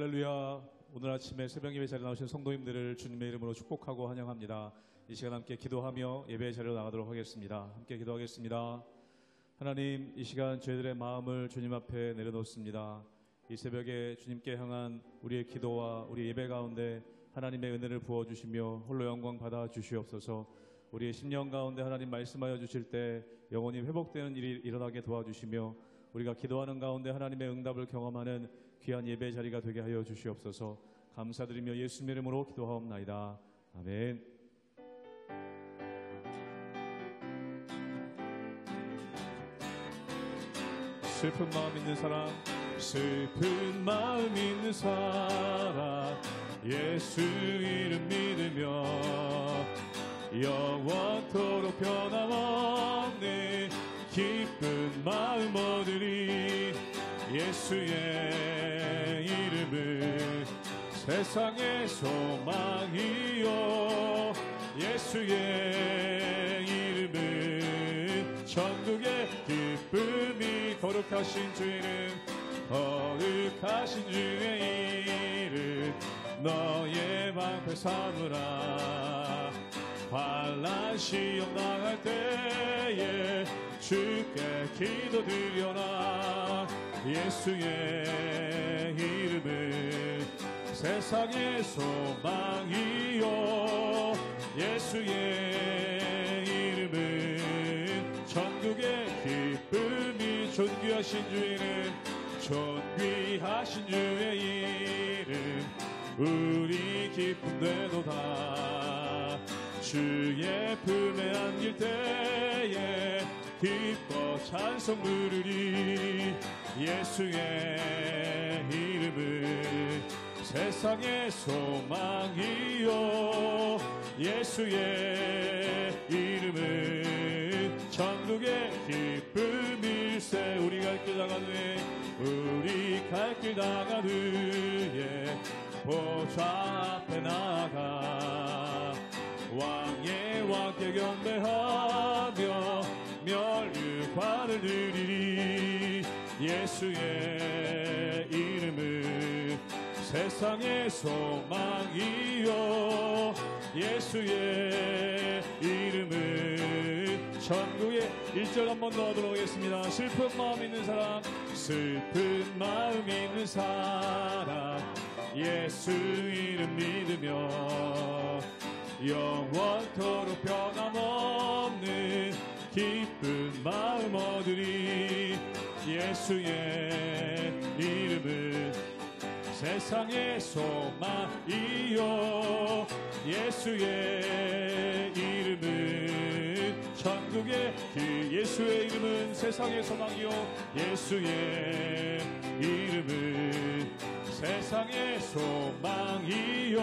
할렐루야. 오늘 아침에 새벽 예배 자리에 나오신 성도님들을 주님의 이름으로 축복하고 환영합니다. 이 시간 함께 기도하며 예배 자리로 나가도록 하겠습니다. 함께 기도하겠습니다. 하나님, 이 시간 저희들의 마음을 주님 앞에 내려놓습니다. 이 새벽에 주님께 향한 우리의 기도와 우리 예배 가운데 하나님의 은혜를 부어주시며 홀로 영광 받아 주시옵소서. 우리의 심령 가운데 하나님 말씀하여 주실 때 영혼이 회복되는 일이 일어나게 도와주시며 우리가 기도하는 가운데 하나님의 응답을 경험하는 귀한 예배 자리가 되게 하여 주시옵소서. 감사드리며 예수님의 이름으로 기도하옵나이다. 아멘. 슬픈 마음 있는 사람, 슬픈 마음 있는 사람, 예수 이름 믿으며 영원토록 변함없는 기쁜 마음 얻으리. 예수의 이름은 세상의 소망이요, 예수의 이름은 천국의 기쁨이. 거룩하신 주 이름, 거룩하신 주의 이름, 너의 방패 삼으라. 환난 시험 당할 때에 주께 기도드려라. 예수의 이름은 세상의 소망이요, 예수의 이름은 천국의 기쁨이. 존귀하신 주 이름, 존귀하신 주의 이름, 우리 기쁨 되도다. 주의 품에 안길 때에 기뻐 찬송 부르리. 예수의 이름은 세상의 소망이요, 예수의 이름은 천국의 기쁨일세. 우리 갈 길 나가되, 우리 갈 길 나가되 보좌 앞에 나가 왕의 왕께 경배하며 멸류관을 드리리. 예수의 이름은 세상의 소망이요, 예수의 이름은 천국의. 1절 한 번 더 하도록 하겠습니다. 슬픈 마음 있는 사람, 슬픈 마음 있는 사람, 예수 이름 믿으며 영원토록 변함없는 기쁜 마음 얻으리. 예수의 이름은 세상의 소망이요, 예수의 이름은 천국의 예수의 이름은 세상의 소망이요, 예수의 이름은 세상의 소망이요,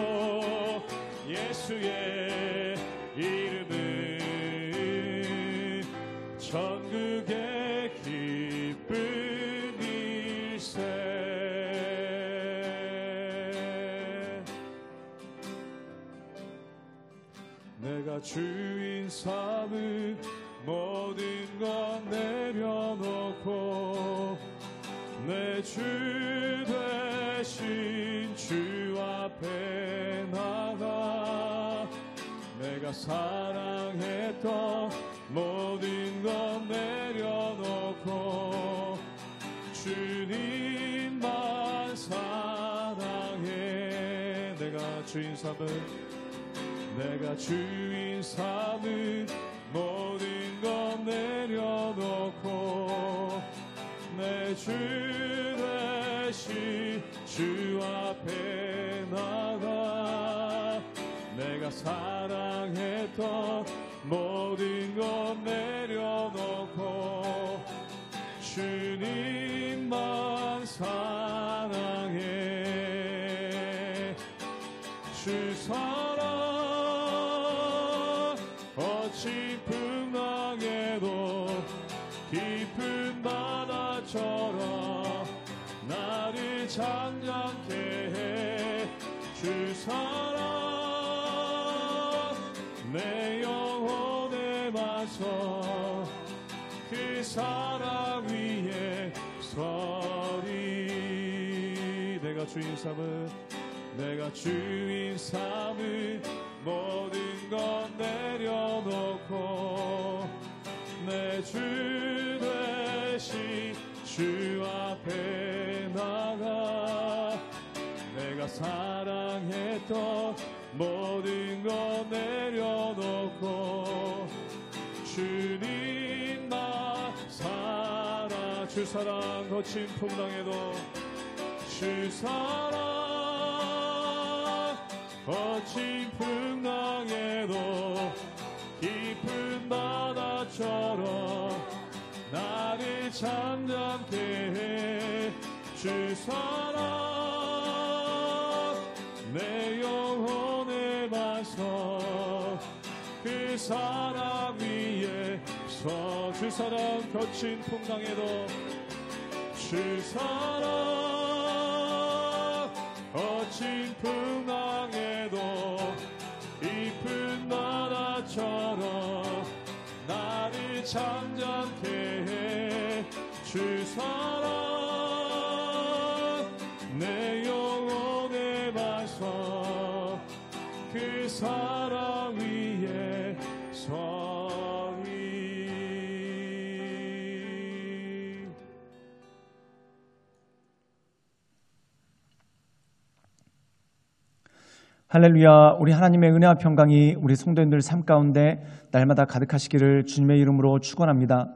예수의 이름은 천국의 기쁨일세. 내가 주인 삼은 모든 것 내려놓고 내 주 되신 주 앞에 나가 내가 사랑했던 모든 것 내려놓고 주님만 사랑해. 내가 주인 삼은 모든 것 내려놓고 내 주 되신 주 앞에 나가 내가 사랑했던 모든 것 내려놓고 주님만 사랑해. 주 사랑 거친 풍랑에도 깊은 바다처럼 나를 잠잠케 해. 주 사랑 내 영혼에 맞서 그 사랑 위에 서리. 내가 주인 삼은 내가 주인 삼은 모든 것 내려놓고 내 주 되신 주 앞에 나가 내가 사랑했던 모든 것 내려놓고 주님 나 살아 주 사랑 거친 풍랑에도 주 사랑 거친 풍랑에도 깊은 바다처럼 나를 잠잠케 해 주 사랑 내 영혼의 반석 그 사랑 위에 서 주 사랑 거친 풍랑에도 주 사랑 거친 풍랑에도 깊은 바다처럼 나를 잠잠케 해 주 사랑 내 영혼의 반석 그 사랑 위에 서리. 할렐루야. 우리 하나님의 은혜와 평강이 우리 성도님들 삶 가운데 날마다 가득하시기를 주님의 이름으로 축원합니다.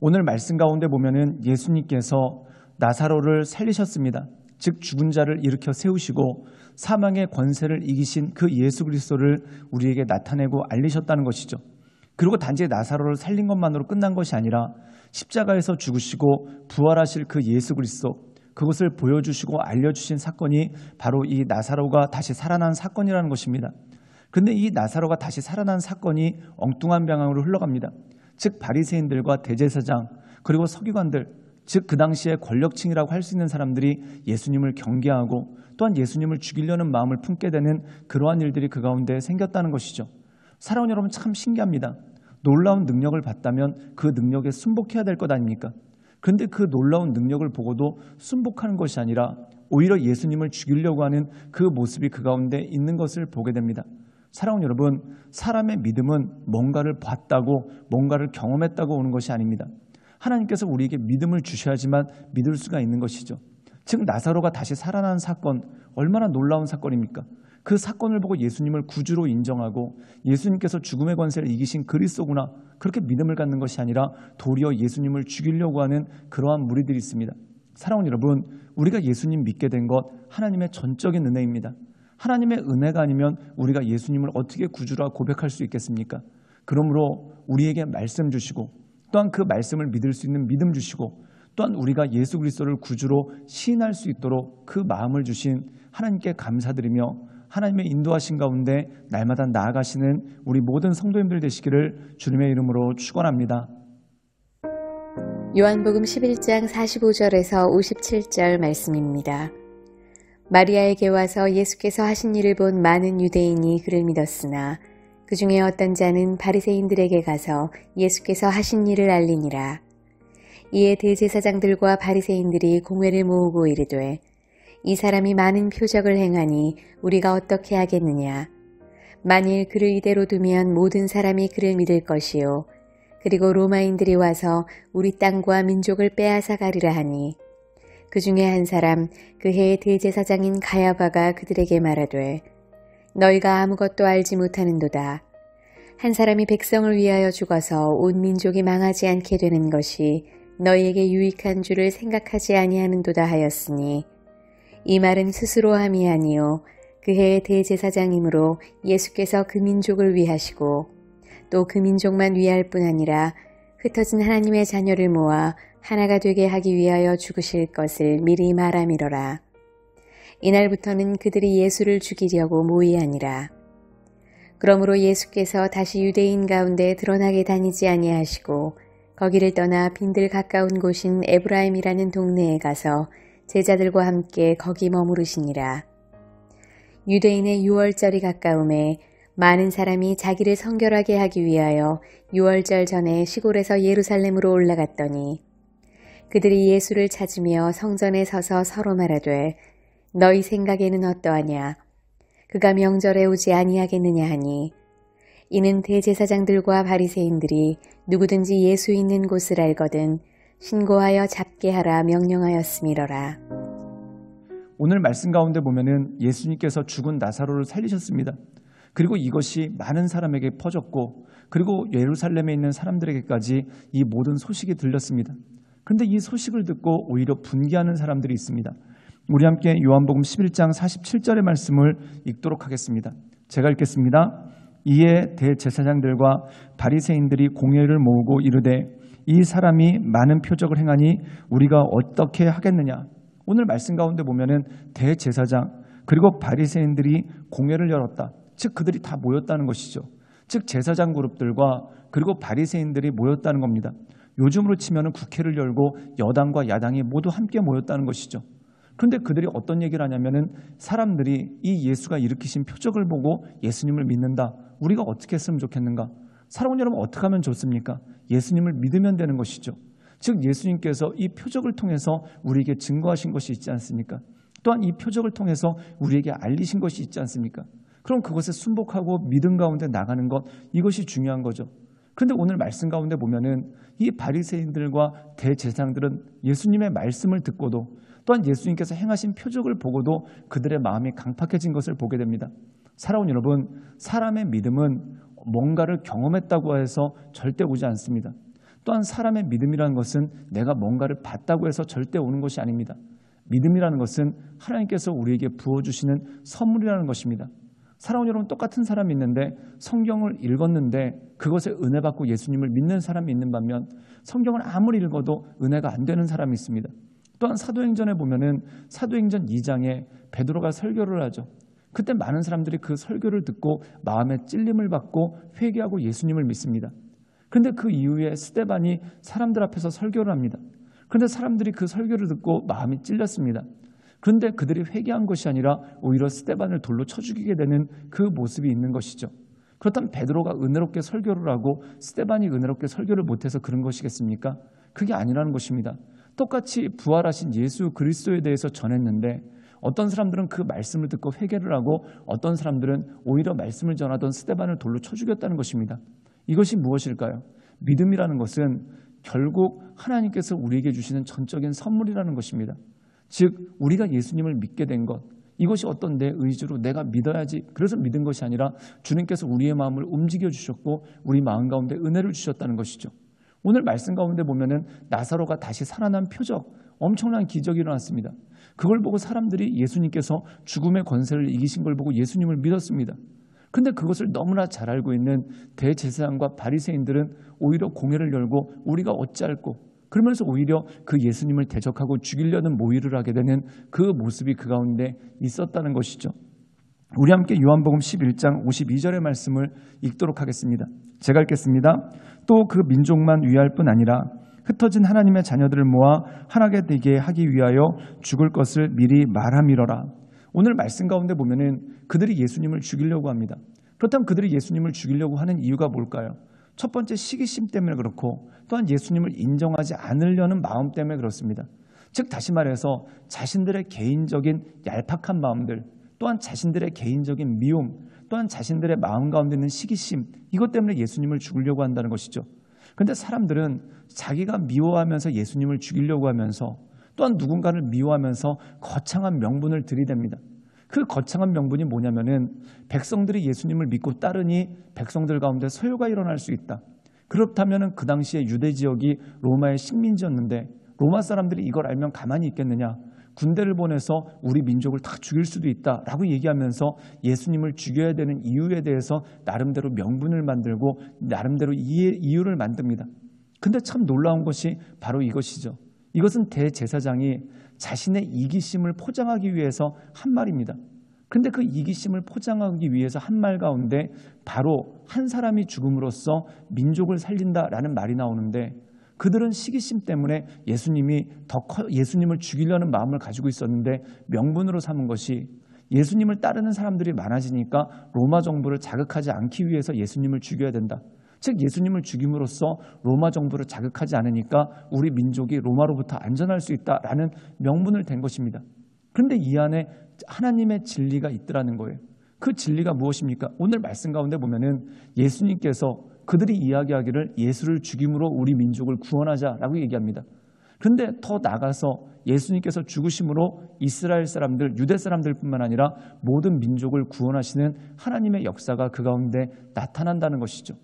오늘 말씀 가운데 보면은 예수님께서 나사로를 살리셨습니다. 즉 죽은 자를 일으켜 세우시고 사망의 권세를 이기신 그 예수 그리스도를 우리에게 나타내고 알리셨다는 것이죠. 그리고 단지 나사로를 살린 것만으로 끝난 것이 아니라 십자가에서 죽으시고 부활하실 그 예수 그리스도, 그것을 보여주시고 알려주신 사건이 바로 이 나사로가 다시 살아난 사건이라는 것입니다. 그런데 이 나사로가 다시 살아난 사건이 엉뚱한 방향으로 흘러갑니다. 즉 바리새인들과 대제사장 그리고 서기관들, 즉 그 당시에 권력층이라고 할 수 있는 사람들이 예수님을 경계하고 또한 예수님을 죽이려는 마음을 품게 되는 그러한 일들이 그 가운데 생겼다는 것이죠. 사랑하는 여러분, 참 신기합니다. 놀라운 능력을 받다면 그 능력에 순복해야 될 것 아닙니까? 그런데 그 놀라운 능력을 보고도 순복하는 것이 아니라 오히려 예수님을 죽이려고 하는 그 모습이 그 가운데 있는 것을 보게 됩니다. 사랑하는 여러분, 사람의 믿음은 뭔가를 봤다고 뭔가를 경험했다고 오는 것이 아닙니다. 하나님께서 우리에게 믿음을 주셔야지만 믿을 수가 있는 것이죠. 즉 나사로가 다시 살아난 사건, 얼마나 놀라운 사건입니까? 그 사건을 보고 예수님을 구주로 인정하고 예수님께서 죽음의 권세를 이기신 그리스도구나, 그렇게 믿음을 갖는 것이 아니라 도리어 예수님을 죽이려고 하는 그러한 무리들이 있습니다. 사랑하는 여러분, 우리가 예수님 믿게 된 것 하나님의 전적인 은혜입니다. 하나님의 은혜가 아니면 우리가 예수님을 어떻게 구주라 고백할 수 있겠습니까? 그러므로 우리에게 말씀 주시고 또한 그 말씀을 믿을 수 있는 믿음 주시고 또한 우리가 예수 그리스도를 구주로 시인할 수 있도록 그 마음을 주신 하나님께 감사드리며 하나님의 인도하신 가운데 날마다 나아가시는 우리 모든 성도님들 되시기를 주님의 이름으로 축원합니다. 요한복음 11장 45절에서 57절 말씀입니다. 마리아에게 와서 예수께서 하신 일을 본 많은 유대인이 그를 믿었으나 그 중에 어떤 자는 바리새인들에게 가서 예수께서 하신 일을 알리니라. 이에 대제사장들과 바리새인들이 공회를 모으고 이르되 이 사람이 많은 표적을 행하니 우리가 어떻게 하겠느냐. 만일 그를 이대로 두면 모든 사람이 그를 믿을 것이요. 그리고 로마인들이 와서 우리 땅과 민족을 빼앗아 가리라 하니 그 중에 한 사람 그 해의 대제사장인 가야바가 그들에게 말하되 너희가 아무것도 알지 못하는도다. 한 사람이 백성을 위하여 죽어서 온 민족이 망하지 않게 되는 것이 너희에게 유익한 줄을 생각하지 아니하는도다 하였으니 이 말은 스스로 함이 아니요 그 해의 대제사장이므로 예수께서 그 민족을 위하시고 또 그 민족만 위할 뿐 아니라 흩어진 하나님의 자녀를 모아 하나가 되게 하기 위하여 죽으실 것을 미리 말함이로라. 이날부터는 그들이 예수를 죽이려고 모의하니라. 그러므로 예수께서 다시 유대인 가운데 드러나게 다니지 아니하시고 거기를 떠나 빈들 가까운 곳인 에브라임이라는 동네에 가서 제자들과 함께 거기 머무르시니라. 유대인의 유월절이 가까움에 많은 사람이 자기를 성결하게 하기 위하여 유월절 전에 시골에서 예루살렘으로 올라갔더니 그들이 예수를 찾으며 성전에 서서 서로 말하되 너희 생각에는 어떠하냐? 그가 명절에 오지 아니하겠느냐 하니 이는 대제사장들과 바리새인들이 누구든지 예수 있는 곳을 알거든 신고하여 잡게 하라 명령하였음이러라. 오늘 말씀 가운데 보면은 예수님께서 죽은 나사로를 살리셨습니다. 그리고 이것이 많은 사람에게 퍼졌고 그리고 예루살렘에 있는 사람들에게까지 이 모든 소식이 들렸습니다. 그런데 이 소식을 듣고 오히려 분개하는 사람들이 있습니다. 우리 함께 요한복음 11장 47절의 말씀을 읽도록 하겠습니다. 제가 읽겠습니다. 이에 대제사장들과 바리새인들이 공회를 모으고 이르되 이 사람이 많은 표적을 행하니 우리가 어떻게 하겠느냐. 오늘 말씀 가운데 보면은 대제사장 그리고 바리새인들이 공회를 열었다. 즉 그들이 다 모였다는 것이죠. 즉 제사장 그룹들과 그리고 바리새인들이 모였다는 겁니다. 요즘으로 치면은 국회를 열고 여당과 야당이 모두 함께 모였다는 것이죠. 그런데 그들이 어떤 얘기를 하냐면은 사람들이 이 예수가 일으키신 표적을 보고 예수님을 믿는다. 우리가 어떻게 했으면 좋겠는가? 사랑하는 여러분 어떻게 하면 좋습니까? 예수님을 믿으면 되는 것이죠. 즉 예수님께서 이 표적을 통해서 우리에게 증거하신 것이 있지 않습니까? 또한 이 표적을 통해서 우리에게 알리신 것이 있지 않습니까? 그럼 그것에 순복하고 믿음 가운데 나가는 것 이것이 중요한 거죠. 그런데 오늘 말씀 가운데 보면은 이 바리새인들과 대제사장들은 예수님의 말씀을 듣고도 또한 예수님께서 행하신 표적을 보고도 그들의 마음이 강팍해진 것을 보게 됩니다. 사랑하는 여러분, 사람의 믿음은 뭔가를 경험했다고 해서 절대 오지 않습니다. 또한 사람의 믿음이라는 것은 내가 뭔가를 봤다고 해서 절대 오는 것이 아닙니다. 믿음이라는 것은 하나님께서 우리에게 부어주시는 선물이라는 것입니다. 사랑하는 여러분, 똑같은 사람이 있는데 성경을 읽었는데 그것에 은혜 받고 예수님을 믿는 사람이 있는 반면 성경을 아무리 읽어도 은혜가 안 되는 사람이 있습니다. 또한 사도행전에 보면은 사도행전 2장에 베드로가 설교를 하죠. 그때 많은 사람들이 그 설교를 듣고 마음에 찔림을 받고 회개하고 예수님을 믿습니다. 그런데 그 이후에 스데반이 사람들 앞에서 설교를 합니다. 그런데 사람들이 그 설교를 듣고 마음이 찔렸습니다. 그런데 그들이 회개한 것이 아니라 오히려 스데반을 돌로 쳐 죽이게 되는 그 모습이 있는 것이죠. 그렇다면 베드로가 은혜롭게 설교를 하고 스데반이 은혜롭게 설교를 못해서 그런 것이겠습니까? 그게 아니라는 것입니다. 똑같이 부활하신 예수 그리스도에 대해서 전했는데 어떤 사람들은 그 말씀을 듣고 회개를 하고 어떤 사람들은 오히려 말씀을 전하던 스데반을 돌로 쳐 죽였다는 것입니다. 이것이 무엇일까요? 믿음이라는 것은 결국 하나님께서 우리에게 주시는 전적인 선물이라는 것입니다. 즉 우리가 예수님을 믿게 된 것, 이것이 어떤 내 의지로 내가 믿어야지 그래서 믿은 것이 아니라 주님께서 우리의 마음을 움직여 주셨고 우리 마음 가운데 은혜를 주셨다는 것이죠. 오늘 말씀 가운데 보면은 나사로가 다시 살아난 표적, 엄청난 기적이 일어났습니다. 그걸 보고 사람들이 예수님께서 죽음의 권세를 이기신 걸 보고 예수님을 믿었습니다. 그런데 그것을 너무나 잘 알고 있는 대제사장과 바리새인들은 오히려 공회를 열고 우리가 어찌할꼬 그러면서 오히려 그 예수님을 대적하고 죽이려는 모의를 하게 되는 그 모습이 그 가운데 있었다는 것이죠. 우리 함께 요한복음 11장 52절의 말씀을 읽도록 하겠습니다. 제가 읽겠습니다. 또 그 민족만 위할 뿐 아니라 흩어진 하나님의 자녀들을 모아 하나게 되게 하기 위하여 죽을 것을 미리 말함이러라. 오늘 말씀 가운데 보면은 그들이 예수님을 죽이려고 합니다. 그렇다면 그들이 예수님을 죽이려고 하는 이유가 뭘까요? 첫 번째 시기심 때문에 그렇고 또한 예수님을 인정하지 않으려는 마음 때문에 그렇습니다. 즉 다시 말해서 자신들의 개인적인 얄팍한 마음들 또한 자신들의 개인적인 미움 또한 자신들의 마음 가운데 있는 시기심 이것 때문에 예수님을 죽이려고 한다는 것이죠. 그런데 사람들은 자기가 미워하면서 예수님을 죽이려고 하면서 또한 누군가를 미워하면서 거창한 명분을 들이댑니다. 그 거창한 명분이 뭐냐면은 백성들이 예수님을 믿고 따르니 백성들 가운데 소요가 일어날 수 있다. 그렇다면은 그 당시에 유대 지역이 로마의 식민지였는데 로마 사람들이 이걸 알면 가만히 있겠느냐? 군대를 보내서 우리 민족을 다 죽일 수도 있다라고 얘기하면서 예수님을 죽여야 되는 이유에 대해서 나름대로 명분을 만들고 나름대로 이유를 만듭니다. 근데 참 놀라운 것이 바로 이것이죠. 이것은 대제사장이 자신의 이기심을 포장하기 위해서 한 말입니다. 그런데 그 이기심을 포장하기 위해서 한 말 가운데 바로 한 사람이 죽음으로써 민족을 살린다라는 말이 나오는데 그들은 시기심 때문에 예수님을 죽이려는 마음을 가지고 있었는데 명분으로 삼은 것이 예수님을 따르는 사람들이 많아지니까 로마 정부를 자극하지 않기 위해서 예수님을 죽여야 된다. 즉 예수님을 죽임으로써 로마 정부를 자극하지 않으니까 우리 민족이 로마로부터 안전할 수 있다라는 명분을 댄 것입니다. 그런데 이 안에 하나님의 진리가 있더라는 거예요. 그 진리가 무엇입니까? 오늘 말씀 가운데 보면은 예수님께서 그들이 이야기하기를 예수를 죽임으로 우리 민족을 구원하자라고 얘기합니다. 그런데 더 나가서 예수님께서 죽으심으로 이스라엘 사람들, 유대 사람들뿐만 아니라 모든 민족을 구원하시는 하나님의 역사가 그 가운데 나타난다는 것이죠.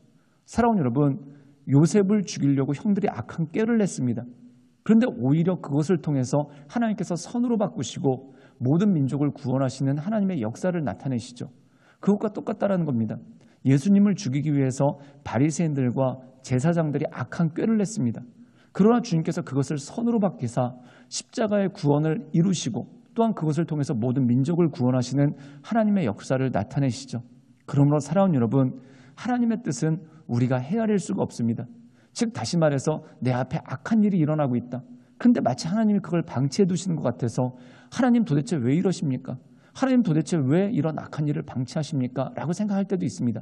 사랑하는 여러분, 요셉을 죽이려고 형들이 악한 꾀를 냈습니다. 그런데 오히려 그것을 통해서 하나님께서 선으로 바꾸시고 모든 민족을 구원하시는 하나님의 역사를 나타내시죠. 그것과 똑같다라는 겁니다. 예수님을 죽이기 위해서 바리새인들과 제사장들이 악한 꾀를 냈습니다. 그러나 주님께서 그것을 선으로 바뀌사 십자가의 구원을 이루시고 또한 그것을 통해서 모든 민족을 구원하시는 하나님의 역사를 나타내시죠. 그러므로 사랑하는 여러분, 하나님의 뜻은 우리가 헤아릴 수가 없습니다. 즉 다시 말해서 내 앞에 악한 일이 일어나고 있다. 그런데 마치 하나님이 그걸 방치해 두시는 것 같아서 하나님 도대체 왜 이러십니까? 하나님 도대체 왜 이런 악한 일을 방치하십니까? 라고 생각할 때도 있습니다.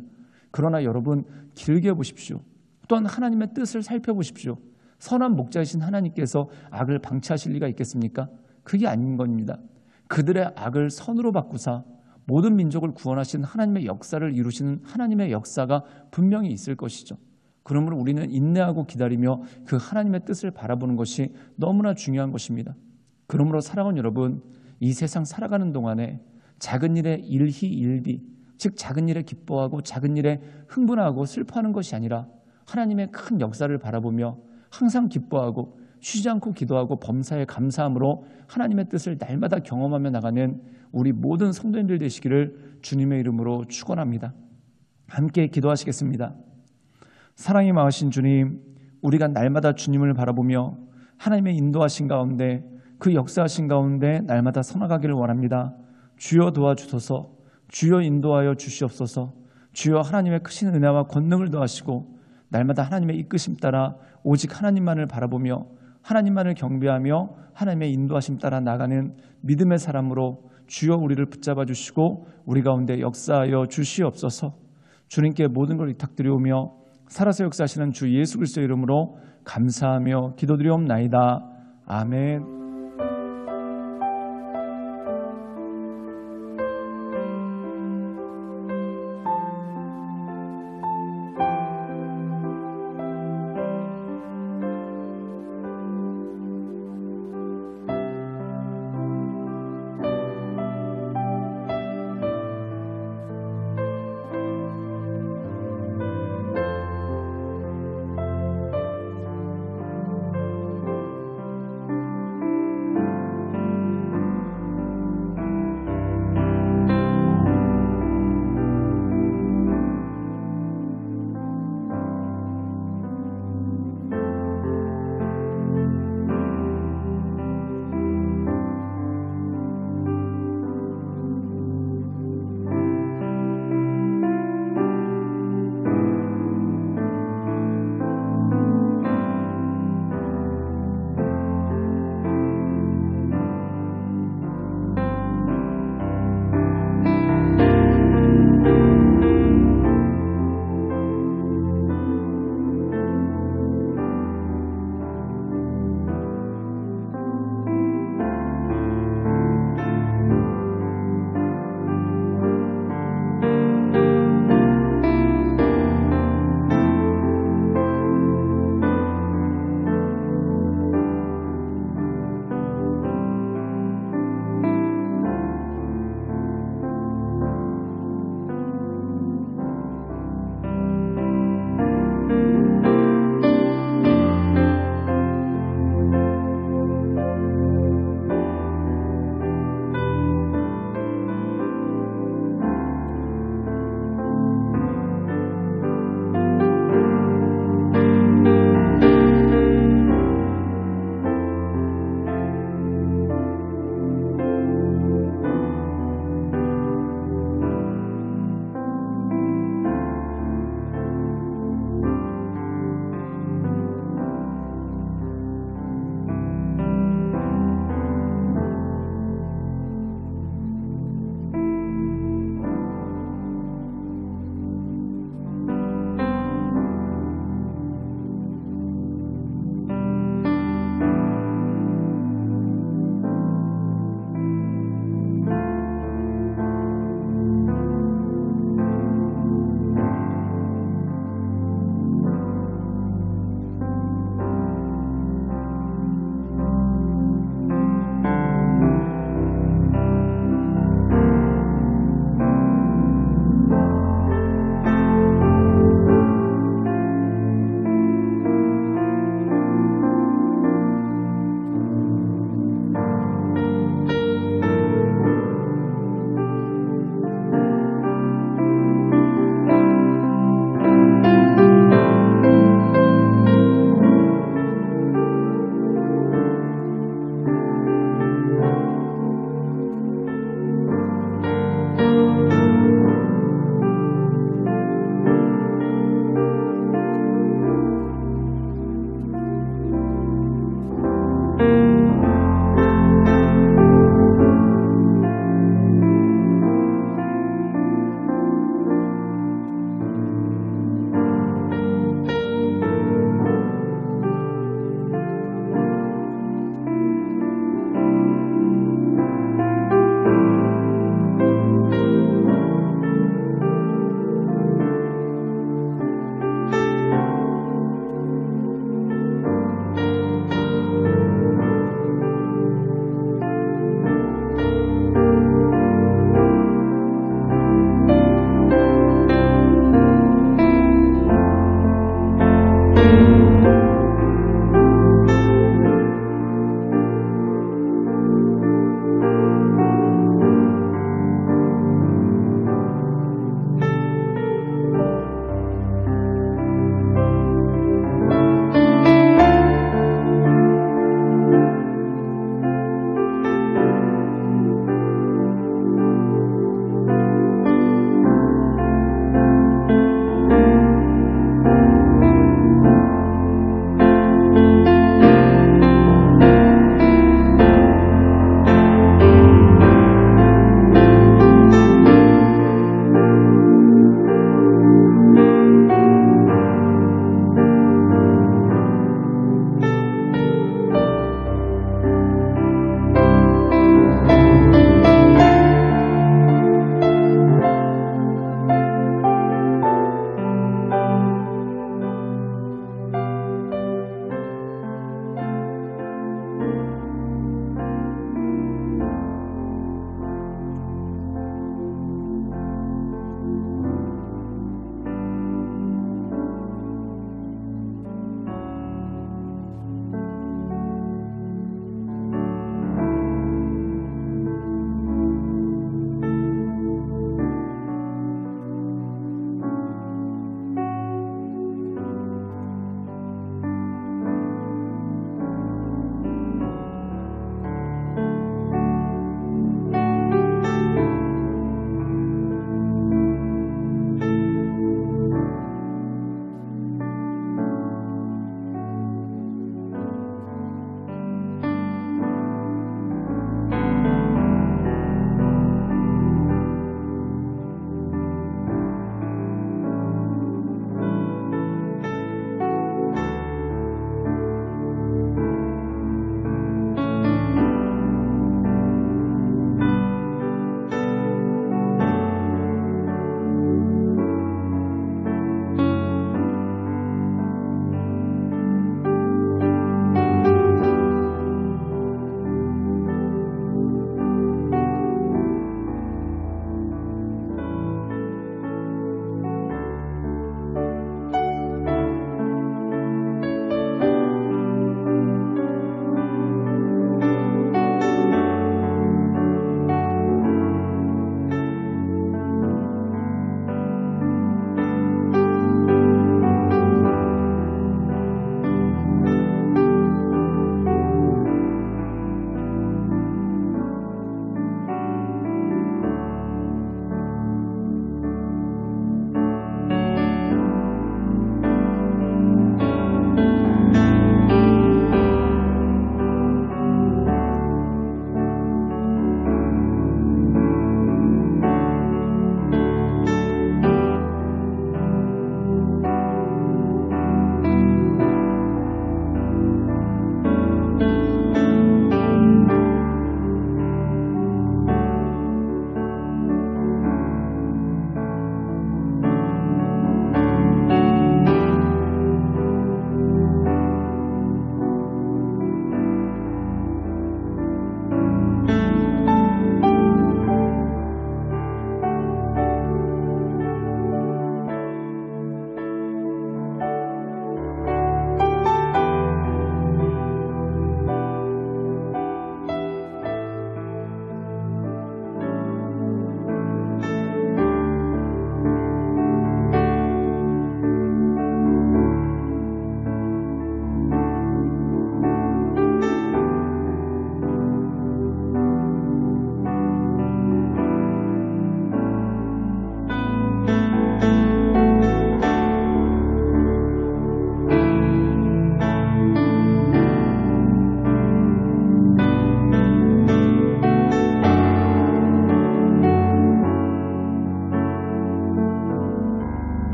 그러나 여러분, 길게 보십시오. 또한 하나님의 뜻을 살펴보십시오. 선한 목자이신 하나님께서 악을 방치하실 리가 있겠습니까? 그게 아닌 겁니다. 그들의 악을 선으로 바꾸사 모든 민족을 구원하신 하나님의 역사를 이루시는 하나님의 역사가 분명히 있을 것이죠. 그러므로 우리는 인내하고 기다리며 그 하나님의 뜻을 바라보는 것이 너무나 중요한 것입니다. 그러므로 사랑하는 여러분, 이 세상 살아가는 동안에 작은 일에 일희일비, 즉 작은 일에 기뻐하고 작은 일에 흥분하고 슬퍼하는 것이 아니라 하나님의 큰 역사를 바라보며 항상 기뻐하고 쉬지 않고 기도하고 범사에 감사함으로 하나님의 뜻을 날마다 경험하며 나가는 우리 모든 성도님들 되시기를 주님의 이름으로 축원합니다. 함께 기도하시겠습니다. 사랑이 많으신 주님, 우리가 날마다 주님을 바라보며 하나님의 인도하신 가운데 그 역사하신 가운데 날마다 서나가기를 원합니다. 주여 도와주소서, 주여 인도하여 주시옵소서. 주여 하나님의 크신 은혜와 권능을 더하시고 날마다 하나님의 이끄심 따라 오직 하나님만을 바라보며 하나님만을 경배하며 하나님의 인도하심 따라 나가는 믿음의 사람으로 주여 우리를 붙잡아 주시고 우리 가운데 역사하여 주시옵소서. 주님께 모든 걸 위탁드리오며 살아서 역사하시는 주 예수 그리스도의 이름으로 감사하며 기도드리옵나이다. 아멘.